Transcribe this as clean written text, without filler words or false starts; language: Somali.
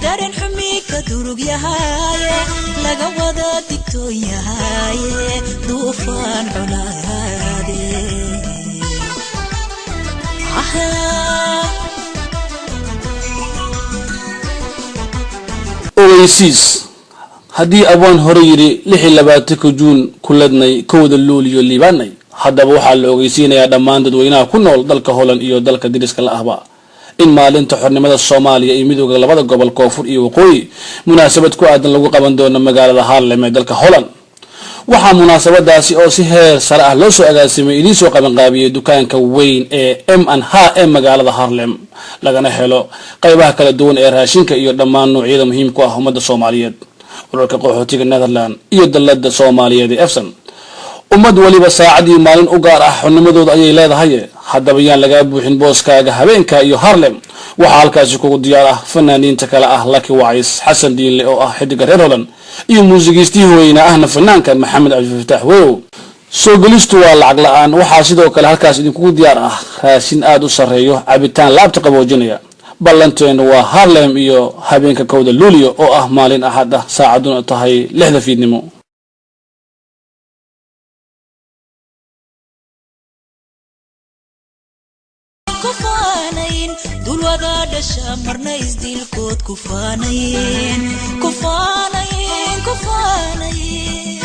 دارن حميك دروق يا هاي لقوضة دكتو يا هاي دوفان علادي أويسيس هدي أبوان هريري لحي لباتك جون كلدني كود اللولي الليباني هذا بوحى الأويسين يا دمان ددوينها كنول دلك هولن إيو دلك ديريسك الأهباء إن مالين تحرنمada الصومالية إيميدو labada gobol koonfur iyo waqooyi munaasabad ku aadan lagu qaban doono magaalada Haarlem ee dalka Holland waxa munaasabadaasi oo si heer sare ah loo soo agaasimay idin soo qaban qaabiyay dukaanka weyn ee M&H magaalada Haarlem lagana helo qaybaha kala duwan ee raashinka iyo dhammaan noocyada muhiimka ah ummadda Soomaaliyeed ururka qaxootiga Netherland iyo dalada Soomaaliyeed ee Efsan ummad waliba saacadii maalin u gaar ah xubnimadooda ayay leedahay haddaba yaan laga buuxin booskaaga habeenka iyo Haarlem waxa halkaas kugu diyaar ah fanaaniinta kala ah Lucky Wise Xasan Diinle oo ah xidiga reer Holland iyo muusigiistii weyna ahna fanaanka Maxamed Cabdi Fataax Weew soo galistu waa lacag la'aan waxa sidoo kale halkaas idinku diyaar ah raashin aad u sareeyo cabitaan laabta qaboojinaya ballanteen waa Haarlem iyo habeenka kowda Luulyo oo ah maalin ahad ah saacaduna tahay 6 fiidnimo كفانين دول وذا دشا مرنا يزديل كود كفانين كفانين كفانين